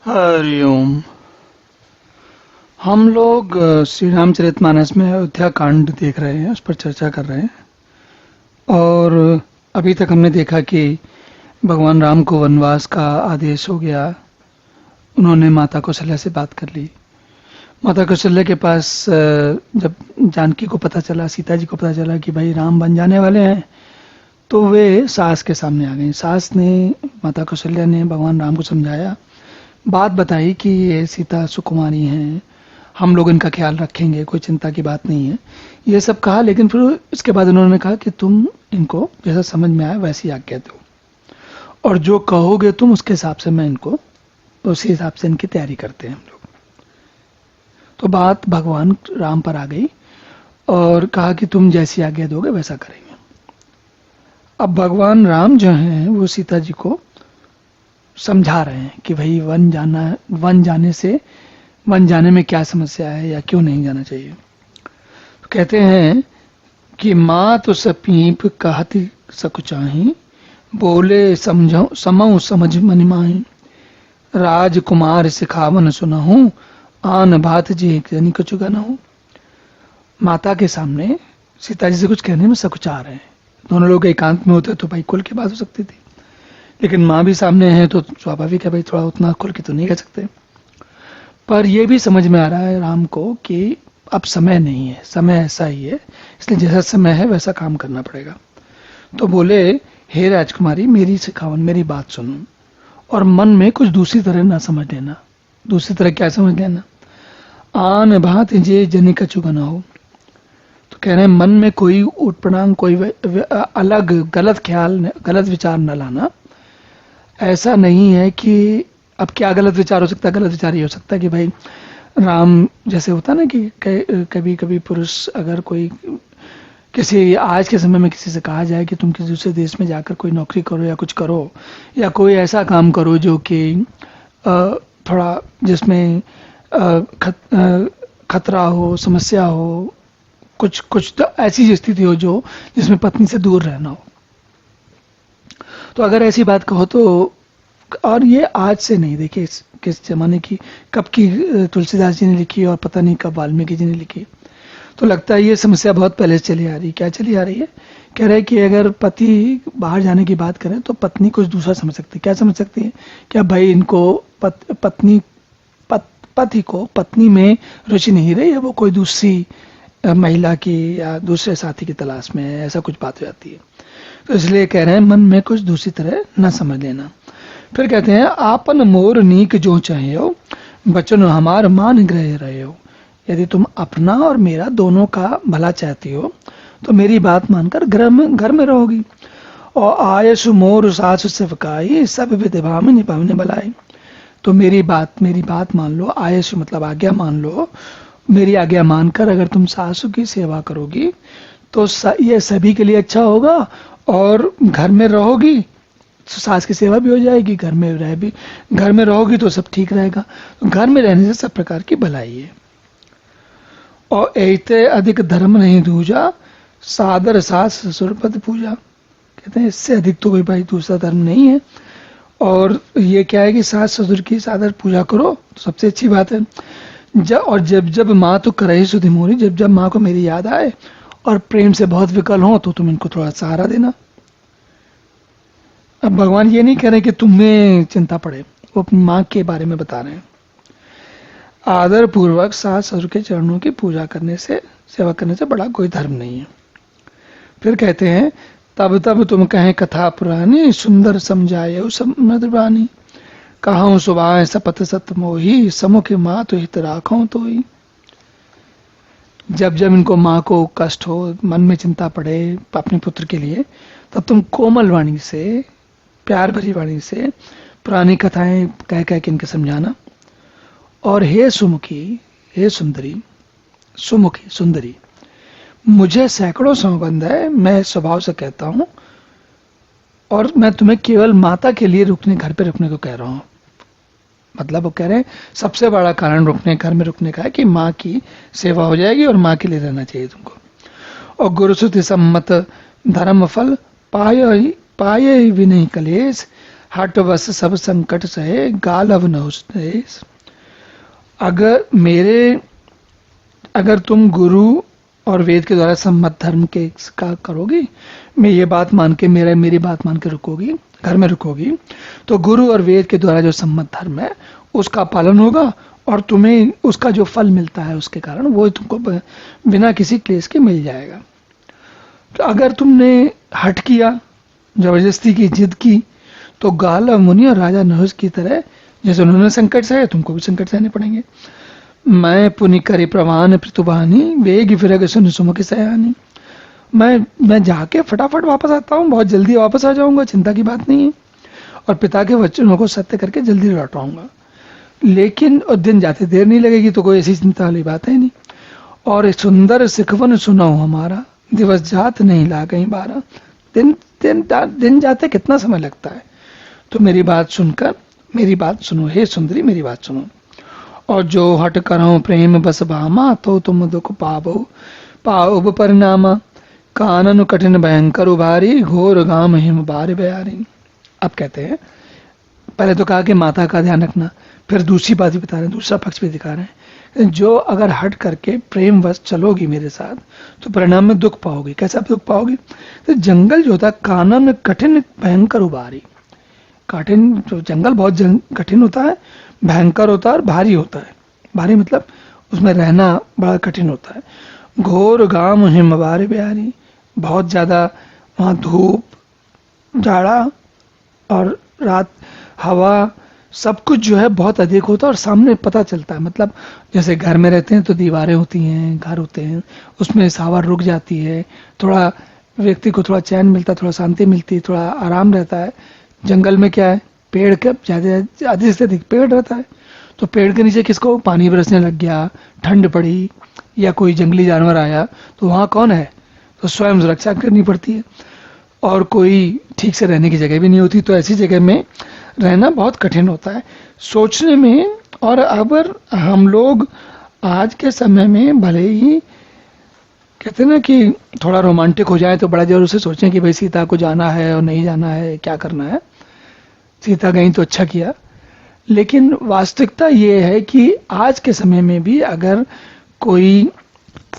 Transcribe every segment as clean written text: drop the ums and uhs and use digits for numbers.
हरिओम। हम लोग श्री रामचरितमानस में अयोध्या कांड देख रहे हैं, उस पर चर्चा कर रहे हैं। और अभी तक हमने देखा कि भगवान राम को वनवास का आदेश हो गया। उन्होंने माता कौशल्या से बात कर ली। माता कौशल्या के पास जब जानकी को पता चला, सीता जी को पता चला कि भाई राम बन जाने वाले हैं, तो वे सास के सामने आ गई। सास ने, माता कौशल्या ने भगवान राम को समझाया, बात बताई कि ये सीता सुकुमारी हैं, हम लोग इनका ख्याल रखेंगे, कोई चिंता की बात नहीं है, ये सब कहा। लेकिन फिर इसके बाद उन्होंने कहा कि तुम इनको जैसा समझ में आए वैसी आज्ञा दो, और जो कहोगे तुम उसके हिसाब से मैं इनको, उसी हिसाब से इनकी तैयारी करते हैं हम लोग। तो बात भगवान राम पर आ गई और कहा कि तुम जैसी आज्ञा दोगे वैसा करेंगे। अब भगवान राम जो हैं वो सीता जी को समझा रहे हैं कि भाई वन जाने में क्या समस्या है या क्यों नहीं जाना चाहिए। तो कहते हैं कि माँ तो सपीप कहती सकुचाही, बोले समझो समऊ समझ मन माही, राजकुमार सिखावन सुनहूं, आन बात जी जनी कछु गनहूं। माता के सामने सीता जी से कुछ कहने में सकुचा रहे हैं। दोनों लोग एकांत में होते तो भाई खुल की बात हो सकती थी, लेकिन माँ भी सामने है तो स्वाभाविक है भाई थोड़ा उतना खुल के तो नहीं कह सकते। पर यह भी समझ में आ रहा है राम को कि अब समय नहीं है, समय ऐसा ही है, इसलिए जैसा समय है वैसा काम करना पड़ेगा। तो बोले, हे राजकुमारी, मेरी सिखावन, मेरी बात सुनो, और मन में कुछ दूसरी तरह ना समझ लेना। दूसरी तरह क्या समझ लेना? आन भात जे जनी कछु गना हो। तो कह रहे हैं मन में कोई उटपटांग, कोई अलग गलत ख्याल, गलत विचार न लाना। ऐसा नहीं है कि अब क्या गलत विचार हो सकता है? गलत विचार ये हो सकता है कि भाई राम, जैसे होता है ना कि कभी कभी पुरुष अगर कोई किसी, आज के समय में किसी से कहा जाए कि तुम किसी दूसरे देश में जाकर कोई नौकरी करो या कुछ करो या कोई ऐसा काम करो जो कि थोड़ा जिसमें खतरा हो, समस्या हो, कुछ तो ऐसी स्थिति हो जो जिसमें पत्नी से दूर रहना हो, तो अगर ऐसी बात कहो तो, और ये आज से नहीं, देखिए किस जमाने की, कब की तुलसीदास जी ने लिखी और पता नहीं कब वाल्मीकि जी ने लिखी। तो लगता है ये समस्या बहुत पहले से चली आ रही है। क्या चली आ रही है? कह रहे हैं कि अगर पति बाहर जाने की बात करें तो पत्नी कुछ दूसरा समझ सकती है। क्या समझ सकती है? क्या भाई इनको पति को पत्नी में रुचि नहीं रही है, वो कोई दूसरी महिला की या दूसरे साथी की तलाश में है, ऐसा कुछ बात हो जाती है। तो इसलिए कह रहे हैं मन में कुछ दूसरी तरह न समझ लेना। फिर कहते हैं, आपन मोर नीक जो चाहे हो, बचन हमार मान ग्रह रहे हो। यदि तुम अपना और मेरा दोनों का भला चाहती हो तो मेरी बात मानकर घर में रहोगी। और आयस मोर सासु सेवकाई, सब विधिभा में निभावने भलाई। तो मेरी बात मान लो। आयस मतलब आज्ञा मान लो। मेरी आज्ञा मानकर अगर तुम सासु की सेवा करोगी तो ये सभी के लिए अच्छा होगा, और घर में रहोगी तो सास की सेवा भी हो जाएगी, घर में रहोगी तो सब ठीक रहेगा। घर में रहने से सब प्रकार की भलाई है। और ऐते अधिक धर्म नहीं दूजा, सादर सास ससुर पद पूजा। कहते हैं इससे अधिक तो कोई भाई दूसरा धर्म नहीं है। और ये क्या है कि सास ससुर की सादर पूजा करो तो सबसे अच्छी बात है। जब माँ तो करे सुधि मोरी, जब माँ को मेरी याद आए और प्रेम से बहुत विकल हो तो तुम इनको थोड़ा सहारा देना। अब भगवान ये नहीं कह रहे कि तुम्हें चिंता पड़े, वो अपनी माँ के बारे में बता रहे हैं। आदर पूर्वक सास ससुर के चरणों की पूजा करने से, सेवा करने से बड़ा कोई धर्म नहीं है। फिर कहते हैं, तब तुम कहें कथा पुरानी, सुंदर समझाए समृद्ध बानी। कहूँ सुबाह सपथ सत मोही, समुख माँ तो हित राखो तो ही। जब इनको माँ को कष्ट हो, मन में चिंता पड़े अपने पुत्र के लिए, तब तुम कोमल वाणी से, प्यार भरी वाणी से पुरानी कथाएं कह के इनके समझाना। और हे सुमुखी, हे सुंदरी, सुंदरी, मुझे सैकड़ों सौगंध है, मैं स्वभाव से कहता हूं, और मैं तुम्हें केवल माता के लिए घर पे रुकने को कह रहा हूं। मतलब वो कह रहे हैं सबसे बड़ा कारण घर में रुकने का है कि माँ की सेवा हो जाएगी और माँ के लिए रहना चाहिए तुमको। और गुरुसुति सम्मत धर्म फल पाए विनय कलेश, हट वस सब संकट सहे, गालव न देश। अगर तुम गुरु और वेद के द्वारा सम्मत धर्म के का करोगी, मैं ये बात मान के मेरी बात मान के रुकोगी, घर में रुकोगी, तो गुरु और वेद के द्वारा जो सम्मत धर्म है उसका पालन होगा और तुम्हें उसका जो फल मिलता है उसके कारण वो तुमको बिना किसी क्लेश के मिल जाएगा। तो अगर तुमने हट किया, जबरदस्ती की, जिद की, तो गाल मुनि और राजा नहुस की तरह जैसे उन्होंने संकट सहे तुमको भी संकट सहने पड़ेंगे। मैं पुनि करी प्रवान पृतुबानी, वेग फिरग सुन सुमुख सयानी। मैं जाके फटाफट वापस आता हूँ, बहुत जल्दी वापस आ जाऊंगा, चिंता की बात नहीं है, और पिता के वचनों को सत्य करके जल्दी लौट आऊंगा। लेकिन और दिन जाते देर नहीं लगेगी, तो कोई ऐसी चिंता वाली बात है नहीं। और सुंदर सिखवन सुनो हमारा, दिवस जात नहीं ला कहीं 12। दिन जाते कितना समय लगता है, तो मेरी बात सुनकर, मेरी बात सुनो हे सुंदरी, मेरी बात सुनो। और जो हट करो प्रेम बस भामा, तो तुम दुख पाओ परिणामा। कानन कठिन भयंकर उभारी, घोर गाम हिम बार बयारी। अब कहते हैं, पहले तो कहा कि माता का ध्यान रखना, फिर दूसरी बात भी बता रहे हैं, दूसरा पक्ष भी दिखा रहे हैं। जो अगर हट करके प्रेम वश चलोगी मेरे साथ, तो परिणाम में दुख पाओगी। कैसा दुख पाओगी? तो जंगल जो होता है, कानन कठिन भयंकर उभारी, कठिन जो जंगल बहुत कठिन होता है, भयंकर होता है और भारी होता है। भारी मतलब उसमें रहना बड़ा कठिन होता है। घोर गाम हिम बार बयारी, बहुत ज्यादा वहाँ धूप, जाड़ा और रात, हवा, सब कुछ जो है बहुत अधिक होता है और सामने पता चलता है। मतलब जैसे घर में रहते हैं तो दीवारें होती हैं, घर होते हैं, उसमें हवा रुक जाती है, थोड़ा व्यक्ति को थोड़ा चैन मिलता है, थोड़ा शांति मिलती है, थोड़ा आराम रहता है। जंगल में क्या है, पेड़ के ज्यादा से अधिक पेड़ रहता है, तो पेड़ के नीचे किसको पानी बरसने लग गया, ठंड पड़ी या कोई जंगली जानवर आया, तो वहाँ कौन है, तो स्वयं सुरक्षा करनी पड़ती है। और कोई ठीक से रहने की जगह भी नहीं होती, तो ऐसी जगह में रहना बहुत कठिन होता है सोचने में। और अगर हम लोग आज के समय में भले ही कहते हैं ना कि थोड़ा रोमांटिक हो जाए, तो बड़ा जोर से सोचें कि भाई सीता को जाना है और नहीं जाना है, क्या करना है, सीता गई तो अच्छा किया। लेकिन वास्तविकता ये है कि आज के समय में भी अगर कोई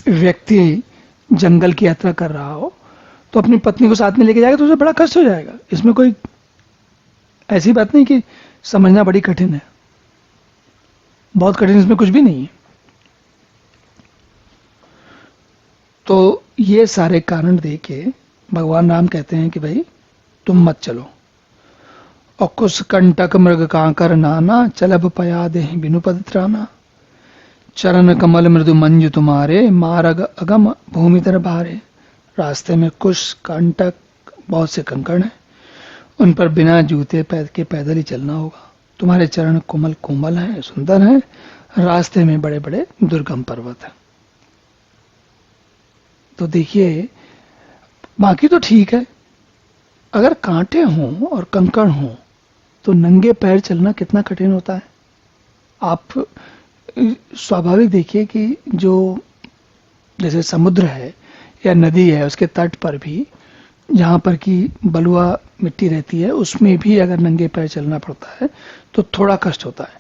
व्यक्ति जंगल की यात्रा कर रहा हो, तो अपनी पत्नी को साथ में लेके जाएगा तो उसे बड़ा कष्ट हो जाएगा। इसमें कोई ऐसी बात नहीं कि समझना बड़ी कठिन है, बहुत कठिन इसमें कुछ भी नहीं है। तो ये सारे कारण देके भगवान राम कहते हैं कि भाई तुम मत चलो। और कुछ कंटक मृग कांकर नाना, चलब पया दे बिनु पद त्राना। चरण कमल मृदु मंजु तुम्हारे, मारग अगम भूमि तर भारे। रास्ते में कुश, कंटक, बहुत से कंकड़ हैं, उन पर बिना जूते पैर के पैदल ही चलना होगा। तुम्हारे चरण कोमल कोमल हैं, सुंदर हैं, रास्ते में बड़े बड़े दुर्गम पर्वत हैं। तो देखिए, बाकी तो ठीक है, अगर कांटे हों और कंकड़ हों तो नंगे पैर चलना कितना कठिन होता है। आप स्वाभाविक देखिए कि जो जैसे समुद्र है या नदी है, उसके तट पर भी जहाँ पर कि बलुआ मिट्टी रहती है, उसमें भी अगर नंगे पैर चलना पड़ता है तो थोड़ा कष्ट होता है।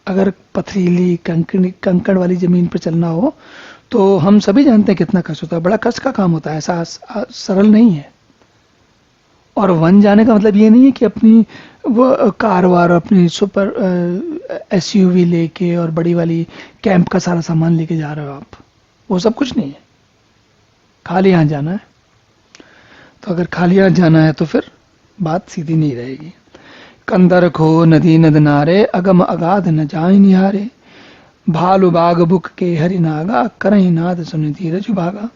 अगर पथरीली कंकड़ वाली जमीन पर चलना हो तो हम सभी जानते हैं कितना कष्ट होता है, बड़ा कष्ट का काम होता है, ऐसा सरल नहीं है। और वन जाने का मतलब ये नहीं है कि अपनी वो कार वार, अपनी सुपर एसयूवी लेके और बड़ी वाली कैंप का सारा सामान लेके जा रहे हो आप, वो सब कुछ नहीं है। खाली हाथ जाना है, तो अगर खाली हाथ जाना है तो फिर बात सीधी नहीं रहेगी। कंदर खो नदी नद नारे, अगम अगाध न जाए निहारे। भालु बाग बुक के हरि नागा, करही नाद सुन धीरज भागा।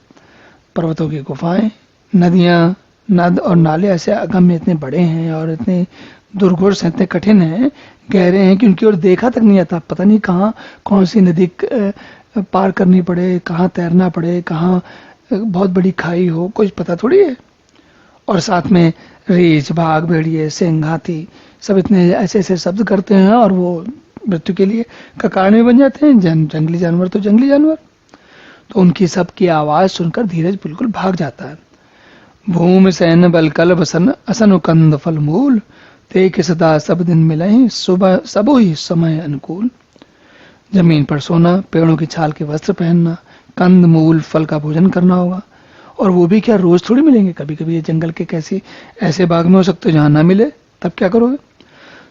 पर्वतों की गुफाएं, नदियां, नद और नाले ऐसे अगम्य इतने बड़े हैं और इतने दुर्घोष हैं, इतने कठिन हैं, गहरे हैं कि उनकी ओर देखा तक नहीं आता। पता नहीं कहाँ कौन सी नदी पार करनी पड़े, कहाँ तैरना पड़े, कहाँ बहुत बड़ी खाई हो, कुछ पता थोड़ी है। और साथ में रीछ, बाघ, भेड़िए, सिंह, हाथी, सब इतने ऐसे ऐसे शब्द करते हैं और वो मृत्यु के लिए का कारण भी बन जाते हैं। जंगली जानवर तो जंगली जानवर, तो उनकी सबकी आवाज सुनकर धीरज बिल्कुल भाग जाता है। भूमि सैन बल कल बसन, असन कंद फल मूल। ते के सदा सब दिन मिले, सुबह सब ही समय अनुकूल। जमीन पर सोना, पेड़ों की छाल के वस्त्र पहनना, कंद मूल फल का भोजन करना होगा। और वो भी क्या रोज थोड़ी मिलेंगे, कभी कभी ये जंगल के कैसे ऐसे बाग में हो सकते जहां ना मिले, तब क्या करोगे?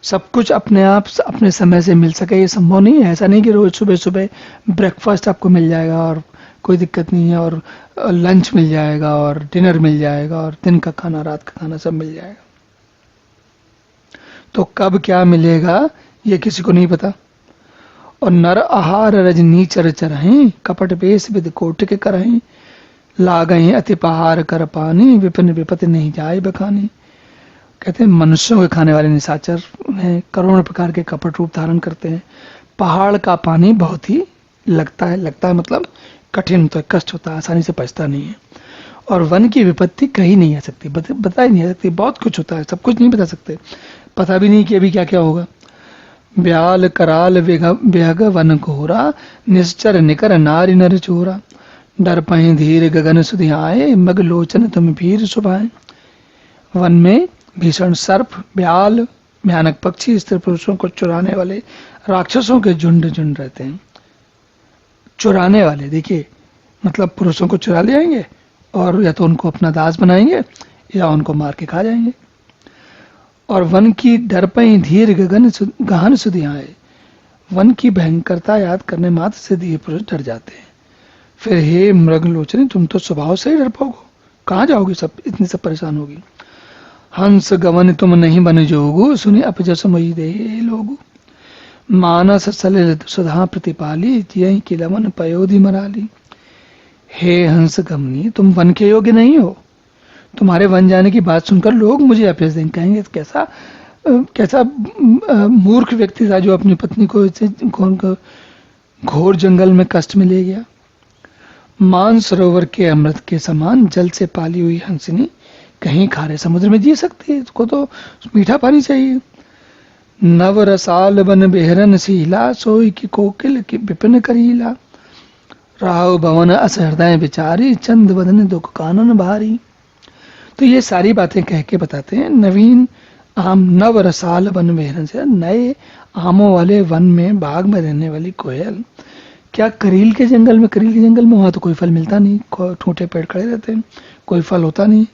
सब कुछ अपने आप अपने समय से मिल सके ये संभव नहीं है। ऐसा नहीं कि रोज सुबह सुबह ब्रेकफास्ट आपको मिल जाएगा और कोई दिक्कत नहीं है, और लंच मिल जाएगा और डिनर मिल जाएगा और दिन का खाना रात का खाना सब मिल जाएगा। तो कब क्या मिलेगा ये किसी को नहीं पता। और नर आहार रजनी चर चरहें, कपट बेस विद कोट के करहें, लागें अति पहार कर पानी, विपिन विपत्ति नहीं जाए बखानी। कहते हैं मनुष्यों के खाने वाले निशाचर हैं, करोड़ों प्रकार के कपट रूप धारण करते हैं। पहाड़ का पानी बहुत ही लगता है मतलब कठिन होता है, कष्ट होता है, आसानी से पचता नहीं है। और वन की विपत्ति कहीं नहीं आ सकती, बता ही नहीं आ सकती। बहुत कुछ होता है, सब कुछ नहीं बता सकते, पता भी नहीं कि अभी क्या क्या होगा। ब्याल कराल बेहग वन घोरा, निश्चर निकर नारी नर चोरा, डर पहे धीर गगन सुधि आए, मग लोचन तुम भीर सुभाए। वन में भीषण सर्प, ब्याल, भयानक पक्षी, स्त्री पुरुषों को चुराने वाले राक्षसों के झुंड झुंड रहते हैं। चुराने वाले, देखिए मतलब पुरुषों को चुरा ले आएंगे और या तो उनको अपना दास बनाएंगे या उनको मार के खा जाएंगे। और वन की डरपई धीर गहन सुधि आए, वन की भयंकरता याद करने मात्र से धीर पुरुष डर जाते हैं। फिर हे मृगलोचनी, तुम तो स्वभाव से ही डरपोक हो, कहाँ जाओगी, सब इतनी सब परेशान होगी। हंस गवन तुम नहीं बन जोगु, सुनि अपजस मई दे लोगु, मानस सलिल सुधा प्रतिपाली, यही कि लवन पयोधि मराली। हे हंस गमनी, तुम वन के योग्य नहीं हो, तुम्हारे वन जाने की बात सुनकर लोग मुझे अपयस देंगे, कहेंगे कैसा मूर्ख व्यक्ति था जो अपनी पत्नी को घोर जंगल में कष्ट में ले गया। मान सरोवर के अमृत के समान जल से पाली हुई हंसिनी कहीं खारे समुद्र में जी सकती है, उसको तो मीठा पानी चाहिए। नव रसाल बन बेहरन सीला, सोई की कोकिल की विपिन करीला, राव भवन अस हृदय विचारी, चंद बदन दुख कानन भारी। तो ये सारी बातें कह के बताते हैं। नवीन आम नव रसाल वन बेहरन से, नए आमों वाले वन में बाग में रहने वाली कोयल। क्या करील के जंगल में वहां तो कोई फल मिलता नहीं, ठूठे पेड़ खड़े रहते हैं, कोई फल होता नहीं।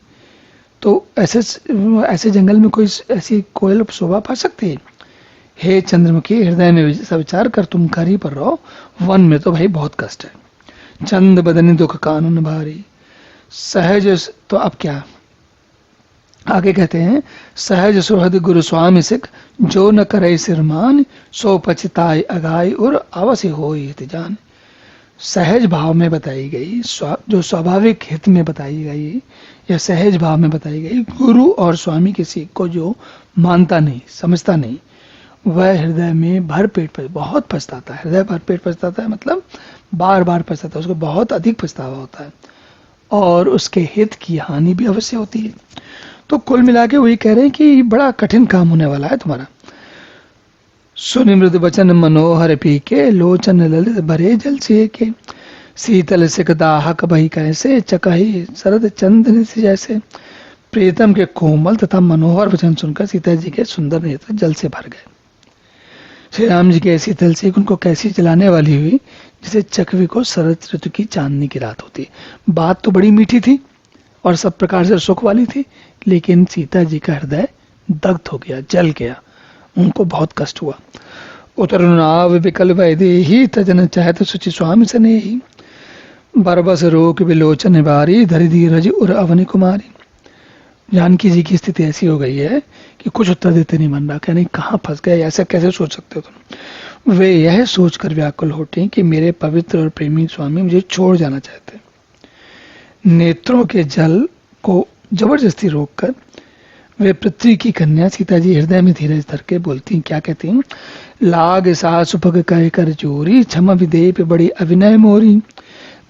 तो ऐसे जंगल में कोई ऐसी कोयल शोभा पा सकती है? हे चंद्रमुखी, हृदय में विचार कर तुम घर ही पर रहो, वन में तो भाई बहुत कष्ट है। चंद बदनी दुख कानून भारी, सहज, तो अब क्या आगे कहते हैं, सहज सुहृद गुरु स्वामी सिख, जो न करे सिरमान, सो पछताए अगाई और अवश्य हो जान। सहज भाव में बताई गई, जो स्वाभाविक हित में बताई गई या सहज भाव में बताई गई, गुरु और स्वामी की सीख को जो मानता नहीं, समझता नहीं, वह हृदय में भर पेट पर बहुत पछताता है। हृदय भर पेट पछताता है मतलब बार बार पछताता है, उसको बहुत अधिक पछतावा होता है और उसके हित की हानि भी अवश्य होती है। तो कुल मिला के वही कह रहे हैं कि बड़ा कठिन काम होने वाला है तुम्हारा। सुनि मृदु वचन मनोहर पी के, लोचन ललित भरे जल से के, शीतल सिक दाहक बही कैसे, चकही शरद चंद्र से जैसे। प्रीतम के कोमल तथा मनोहर वचन सुनकर सीता जी के सुंदर नेत्र जल से भर गए। श्री राम जी के शीतल से उनको कैसी जलाने वाली हुई, जैसे चकवी को शरद ऋतु की चांदनी की रात होती। बात तो बड़ी मीठी थी और सब प्रकार से सुख वाली थी, लेकिन सीता जी का हृदय दग्ध हो गया, जल गया, उनको बहुत कष्ट हुआ। उतरुनाव विकल वैदेही, तजन चाहत सुचि स्वामी सने ही, बरबस रोक विलोचन बारी, धरि धीरज उर अवनि कुमारी। जानकी जी की स्थिति ऐसी हो गई है कि कुछ उत्तर देते नहीं मन रहा, कहने कहाँ फंस गए, ऐसा कैसे सोच सकते हो तुम। वे यह सोचकर व्याकुल होते कि मेरे पवित्र और प्रेमी स्वामी मुझे छोड़ जाना चाहते। नेत्रों के जल को जबरदस्ती रोककर वे पृथ्वी की कन्या सीता जी हृदय में धीरज धर के बोलती हैं, क्या कहती हैं, लाग सास सुभग कह कर चोरी, क्षमा विदेप बड़ी अभिनय मोरी,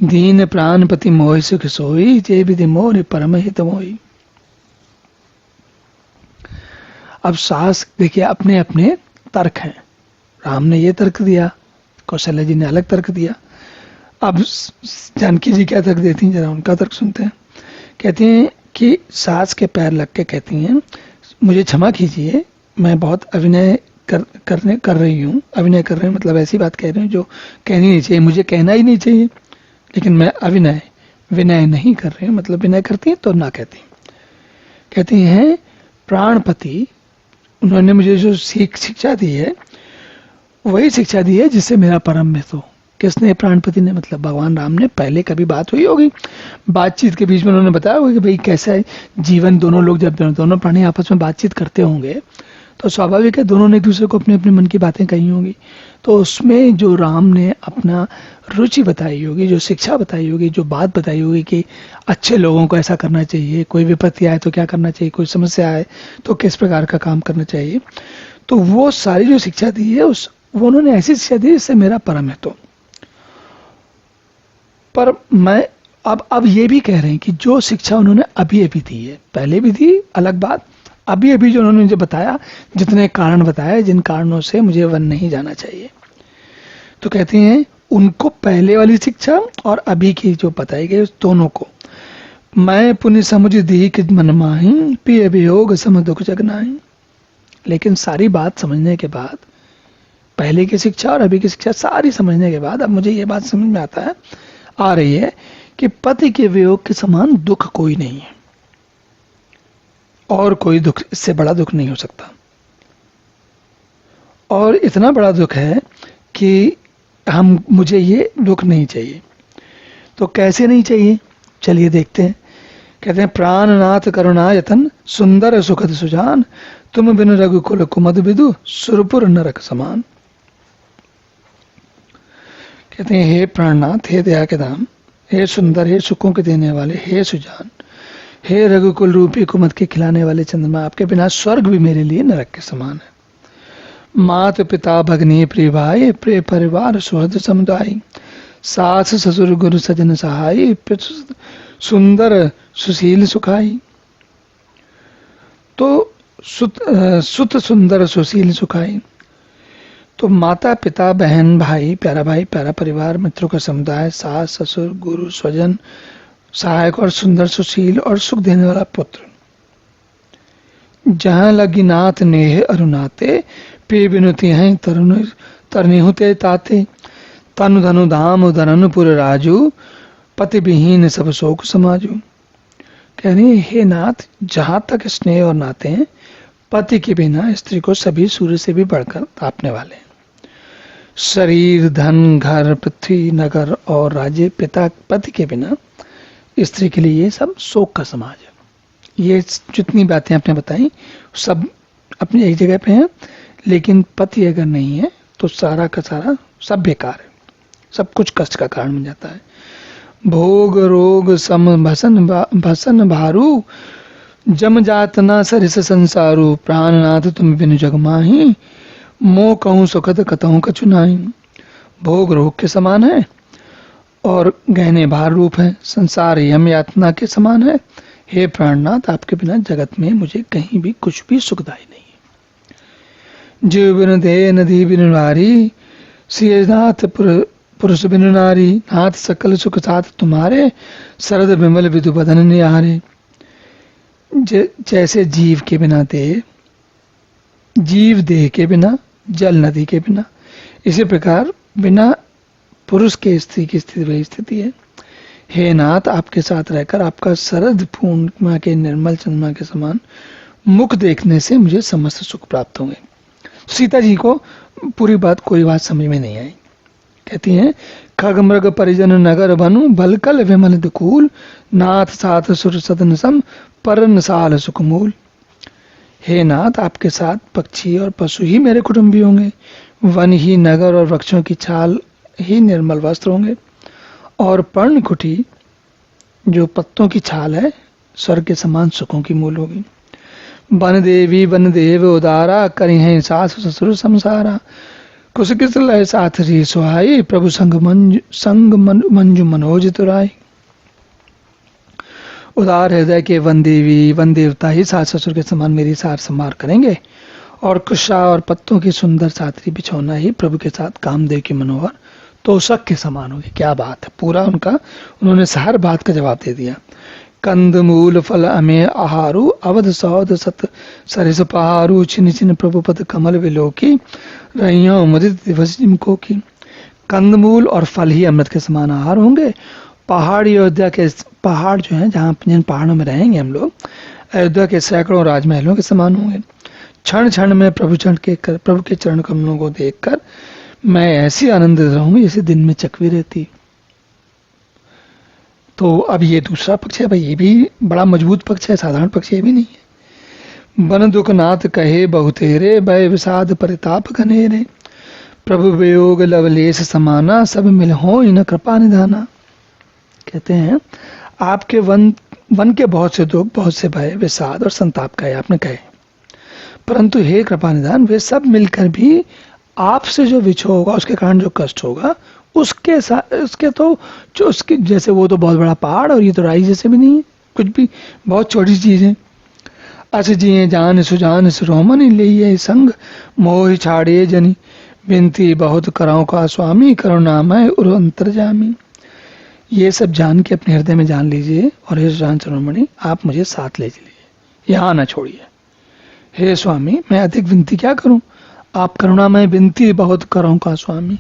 दीन प्राणपति मोह सुख सोई, जय विधि मोर परम हित मोई। अब सास देखिए अपने अपने तर्क हैं, राम ने ये तर्क दिया, कौशल्या जी ने अलग तर्क दिया। अब जानकी जी क्या तर्क देती हैं, जरा उनका तर्क सुनते हैं। कहती हैं कि सास के पैर लग के कहती हैं, मुझे क्षमा कीजिए, मैं बहुत अभिनय कर रही हूँ। अभिनय कर रही हूँ मतलब ऐसी बात कह रही हूँ जो कहनी नहीं चाहिए, मुझे कहना ही नहीं चाहिए, लेकिन मैं विनय नहीं कर रही हूँ। मतलब विनय करती हैं तो ना कहती हैं प्राणपति, उन्होंने मुझे जो शिक्षा दी है वही शिक्षा दी है जिससे मेरा परम मित्र हो। किसने? प्राणपति ने, मतलब भगवान राम ने। पहले कभी बात हुई होगी, बातचीत के बीच में उन्होंने बताया होगा कि भाई कैसा है जीवन। दोनों लोग जब दोनों प्राणी आपस में बातचीत करते होंगे तो स्वाभाविक है दोनों ने एक दूसरे को अपने अपने मन की बातें कही होंगी। तो उसमें जो राम ने अपना रुचि बताई होगी, जो शिक्षा बताई होगी, जो बात बताई होगी कि अच्छे लोगों को ऐसा करना चाहिए, कोई विपत्ति आए तो क्या करना चाहिए, कोई समस्या आए तो किस प्रकार का काम करना चाहिए, तो वो सारी जो शिक्षा दी है वो उन्होंने ऐसी शिक्षा दी जिससे मेरा परम है। तो पर मैं अब ये भी कह रहे हैं कि जो शिक्षा उन्होंने अभी दी है, पहले भी थी अलग बात, अभी जो उन्होंने मुझे बताया, जितने कारण बताए जिन कारणों से मुझे वन नहीं जाना चाहिए, तो कहते हैं उनको पहले वाली शिक्षा और अभी की जो बताई गई उस दोनों को मैं पुण्य समुझ दी कि मन माही पिय वियोग सम दुख जगनाही। लेकिन सारी बात समझने के बाद, पहले की शिक्षा और अभी की शिक्षा सारी समझने के बाद अब मुझे ये बात समझ में आ रही है कि पति के वियोग के समान दुख कोई नहीं है, और कोई दुख इससे बड़ा दुख नहीं हो सकता। और इतना बड़ा दुख है कि मुझे ये दुख नहीं चाहिए। तो कैसे नहीं चाहिए, चलिए देखते हैं। कहते हैं प्राणनाथ करुणायतन सुंदर सुखद सुजान तुम बिन रघुकुल कुमद विदु सुरपुर नरक समान। कहते हैं हे प्राणनाथ, हे दया के धाम, हे सुंदर, हे सुखों के देने वाले, हे सुजान, हे रघुकुल रूपी कुमद के खिलाने वाले चंद्रमा, आपके बिना स्वर्ग भी मेरे लिए नरक के समान है। मात पिता भगनी प्रिय भाई प्रिय परिवार सुहृद समुदाय सास ससुर गुरु सजन सहाय सुंदर सुशील सुखाई। तो सुत सुंदर सुशील सुखाई। तो माता पिता बहन भाई प्यारा परिवार मित्रों का समुदाय सास ससुर गुरु स्वजन सहायक और सुंदर सुशील और सुख देने वाला पुत्र। जहां लगी नाथ नेह अरुनाते पे बिनुति हैं तरनी होते ताते तनु धनु धाम धननपुर राजू पति विहीन सब शोक समाजू। कह रही हे नाथ, जहां तक स्नेह और नाते हैं, पति के बिना स्त्री को सभी सूर्य से भी बढ़कर तापने वाले हैं। शरीर धन घर पृथ्वी नगर और राज्य पिता पति के बिना स्त्री के लिए ये सब शोक का समाज है। ये जितनी बातें आपने बताई सब अपनी एक जगह पे हैं, लेकिन पति अगर नहीं है तो सारा का सारा सब बेकार है, सब कुछ कष्ट का कारण बन जाता है। भोग रोग सम भसन भारू जम जात ना सरिस संसारू प्राणनाथ तुम बिनु जग माही मोह कहूँ सुखद कतहूँ कछु नाही। भोग रोग के समान है और गहने भार रूप है, संसार यम यातना के समान है। हे प्राणनाथ, आपके बिना जगत में मुझे कहीं भी कुछ भी सुखदायी नहीं है। जीव बिन दे नदी बिन नारी सियनाथ पुरुष बिन नारी नाथ सकल सुख साथ तुम्हारे शरद विमल विधु बदन निहारे। जैसे जीव के बिना देह, जीव देह के बिना, जल नदी के बिना, इसी प्रकार बिना पुरुष के स्त्री की स्थिति वही स्थिति है। हे नाथ, आपके साथ रहकर आपका शरद पूर्णिमा के निर्मल चंद्रमा के समान मुख देखने से मुझे समस्त सुख प्राप्त होंगे। सीता जी को पूरी बात कोई बात समझ में नहीं आई। कहती हैं खग मृग परिजन नगर बनु बलकल विमल दुकूल नाथ साथ सुर सदन सम परन साल सुखमूल। हे नाथ, आपके साथ पक्षी और पशु ही मेरे कुटुंबी होंगे, वन ही नगर और वृक्षों की छाल ही निर्मल वस्त्र होंगे, और पर्णकुटी जो पत्तों की छाल है स्वर्ग के समान सुखों की मूल होगी। वन देवी वन देव उदारा करी हैं सास ससुर संसारा कुश किस लय साथ री सुहाई प्रभु संग मंजू मनोज तुराई। उदार हृदय के वन देवी वन देवता ही सास ससुर के समान मेरी सार संभार करेंगे, और कुशा और पत्तों की सुंदर साथरी बिछौना ही प्रभु के साथ कामदेव की मनोहर तोषक के समान होगी। क्या बात है, पूरा उन्होंने हर बात का जवाब दे दिया। कंद मूल फल अमे आहारू अवध सौद सत सरिस पहारू छिन छिन प्रभुपद कमल विलोकी रैयों मुदित दिवस जिनको की। कंदमूल और फल ही अमृत के समान आहार होंगे। पहाड़ी अयोध्या के पहाड़ जो हैं, जहाँ जिन पहाड़ों में रहेंगे हम लोग, अयोध्या के सैकड़ों राजमहलों के समान होंगे। क्षण क्षण में प्रभु के चरण कमलों को देखकर मैं ऐसी आनंदित रहूंगी जैसे दिन में चकवी रहती। तो अब ये दूसरा पक्ष है भाई, ये भी बड़ा मजबूत पक्ष है, साधारण पक्ष ये भी नहीं है। बन दुख नाथ कहे बहुतेरे भय विषाद परिताप घनेरे प्रभु वियोग लवलेश समाना सब मिल हो इन कृपा निधाना। कहते हैं आपके वन के बहुत से दुख, बहुत से भय, विषाद और संताप कहे आपने कहे, परंतु हे कृपा निधान वे सब मिलकर भी आपसे जो विछोह होगा, उसके कारण जो कष्ट होगा, उसके साथ उसके तो जो उसके जैसे वो तो बहुत बड़ा पहाड़ और ये तो राई जैसे भी नहीं है, कुछ भी बहुत छोटी चीज है। अस जिये जान सुजान सुरोमन ले संग मोह छाड़े जनी विनती बहुत कराओ का स्वामी करुणामय उर अंतर्जामी। ये सब जान के अपने हृदय में जान लीजिए और हे सुजान शिरोमणि आप मुझे साथ ले चलिए, यहाँ ना छोड़िए। हे स्वामी मैं अधिक विनती क्या करूं, आप करुणामय विनती बहुत कराओ का स्वामी,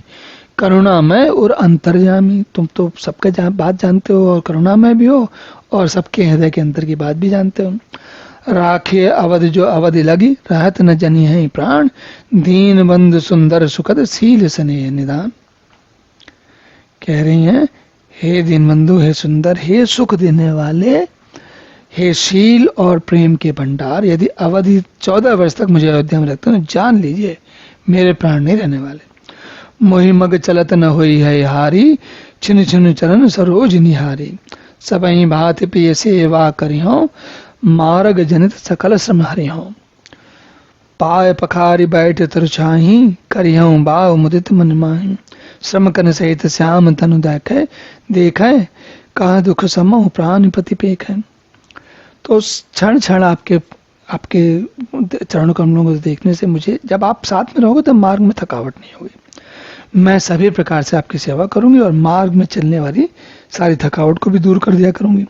करुणामय और अंतर्यामी। तुम तो सबके बात जानते हो और करुणामय भी हो और सबके हृदय के अंतर की बात भी जानते हो। राखे अवध जो अवधि लगी रहत न जनी है प्राण, दीन बंद सुंदर सुखद शील स्नेह निदान। कह रही हैं हे दीनबंधु, हे सुंदर, हे सुख देने वाले, हे शील और प्रेम के भंडार, यदि अवधि 14 वर्ष तक मुझे अयोध्या में रखते हो तो जान लीजिए मेरे प्राण नहीं रहने वाले। मोहि मग चलत न होई है हारी, छिन छिन चरण सरोज निहारी, सबही भांति प्रिय सेवा करिहो, मार्ग जनित सकल श्रम हरिहो। पाय पखारी बैठ तरछाही, करिहो बाव मुदित मन माही, श्रम कन सहित श्याम तनु देखे, कहा दुख समूह प्राण पति पेखे। तो क्षण क्षण आपके चरण कमलों को देखने से मुझे, जब आप साथ में रहोगे तो मार्ग में थकावट नहीं होगी। मैं सभी प्रकार से आपकी सेवा करूंगी और मार्ग में चलने वाली सारी थकावट को भी दूर कर दिया करूंगी।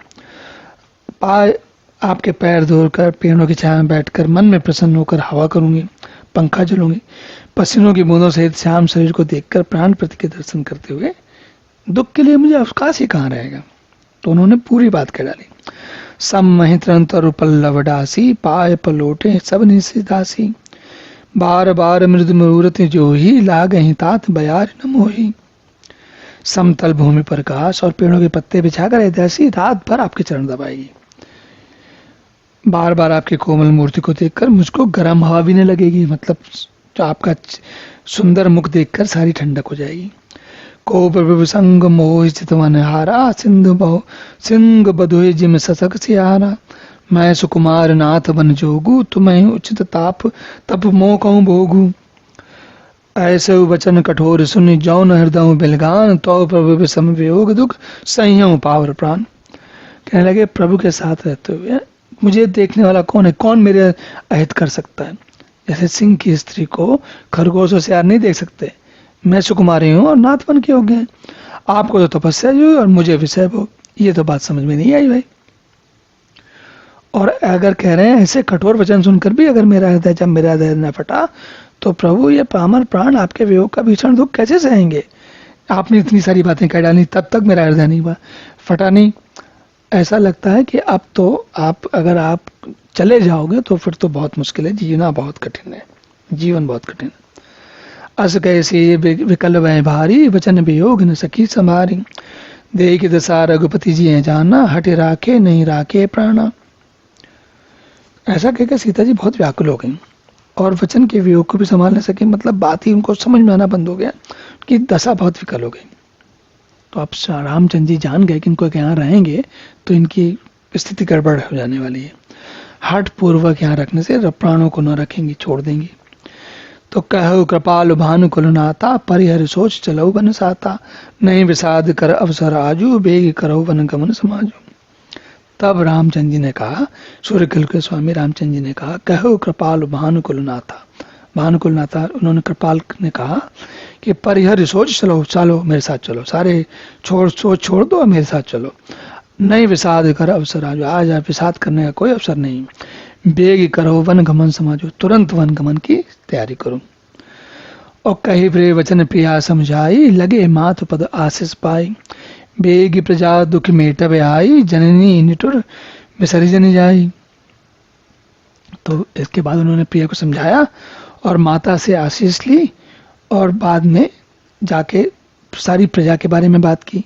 पाय आपके पैर धोकर पेड़ों की छाया में बैठकर मन में प्रसन्न होकर हवा करूंगी, पंखा चलूंगी। पसीनों की बूंदों सहित श्याम शरीर को देखकर प्राण प्रति के दर्शन करते हुए दुख के लिए मुझे अवकाश ही कहाँ रहेगा। तो उन्होंने पूरी बात कह डाली। सम महित्रन तरु पल्लव डासी, पाय पलोटे सब निशिदासी, बार बार मृद मुहूर्त जो ही लागहि तात बयार न मोही। समतल भूमि पर घास और पेड़ों के पत्ते बिछाकर ऐसी रात भर आपके चरण दबाएगी। बार बार आपकी कोमल मूर्ति को देखकर मुझको गर्म हवा भी नहीं लगेगी, मतलब जो आपका सुंदर मुख देखकर सारी ठंडक हो जाएगी। को प्रभु संग मोह चितवन हारा, सिंह बधुए जिम ससक सियारा, मैं सुकुमार नाथ बन जोगू, तुम्हें उचित ताप तप मोह कहूं भोगू। ऐसे वचन कठोर सुन जौन हृदय बिलगान, तो प्रभु विषम वियोग दुख संयम पावर प्राण। कहने लगे प्रभु के साथ रहते हुए मुझे देखने वाला कौन है, कौन मेरे अहित कर सकता है। जैसे सिंह की स्त्री को खरगोशों से यार नहीं देख सकते, मैं सुकुमारी हूं और नाथ बन के हो गए, आपको तो तपस्या जो और मुझे विषय भोग। ये तो बात समझ में नहीं आई भाई। और अगर कह रहे हैं ऐसे कठोर वचन सुनकर भी अगर मेरा हृदय न फटा तो प्रभु ये पामर प्राण आपके वियोग का भीषण दुख कैसे सहेंगे। आपने इतनी सारी बातें कह डाली तब तक मेरा हृदय नहीं फटा नहीं। ऐसा लगता है कि अब तो अगर आप चले जाओगे तो फिर तो बहुत मुश्किल है, जीना बहुत कठिन है, जीवन बहुत कठिन है। अस कैसे विकल वह भारी, वचन वियोग न सकी संभारी, देख दशा रघुपति जी जाना, हटे राखे नहीं राखे प्राणा। ऐसा कहकर सीता जी बहुत व्याकुल हो गई और वचन के वियोग को भी संभाल न सके, मतलब बात ही उनको समझ में आना बंद हो गया कि दशा बहुत विकल हो गई। तो अब रामचंद्र जी जान गए कि इनको यहाँ रहेंगे तो इनकी स्थिति गड़बड़ हो जाने वाली है, हठ पूर्वक यहाँ रखने से प्राणों को न रखेंगी, छोड़ देंगी। तो कहो कृपाल भानु कुलनाता, परिहर सोच चलो वन साता, नहीं विषाद कर अवसर आजू, बेग करो वन गमन समाजू। तब रामचंद्र जी ने कहा, सूर्यकुल के स्वामी रामचंद्र जी ने कहा, कहो कृपाल भानुकुलनाथा। भानुकुलनाथा उन्होंने कृपाल ने कहा कि परिहर सोच चलो, चलो मेरे साथ चलो, सारे सोच छोड़ दो, मेरे साथ चलो। नहीं विषाद कर अवसर आजो, आज विषाद करने का कोई अवसर नहीं। बेग करो वन गमन समाजो, तुरंत वन गमन की तैयारी करो। और कही प्रिय वचन प्रिया समझाई, लगे मात पद आशीष पाई। बेग प्रजा दुख मेटवे आई, जननी निठुर विसर्जन जाई। तो इसके बाद उन्होंने प्रिया को समझाया और माता से आशीष ली और बाद में जाके सारी प्रजा के बारे में बात की।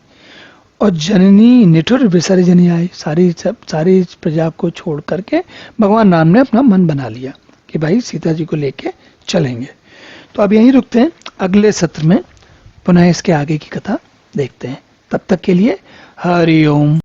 और जननी निठुर विसर्जन आई, सारी प्रजा को छोड़ करके भगवान राम ने अपना मन बना लिया कि भाई सीता जी को लेके चलेंगे। तो अब यहीं रुकते हैं, अगले सत्र में पुनः इसके आगे की कथा देखते हैं। तब तक के लिए हरि ओम।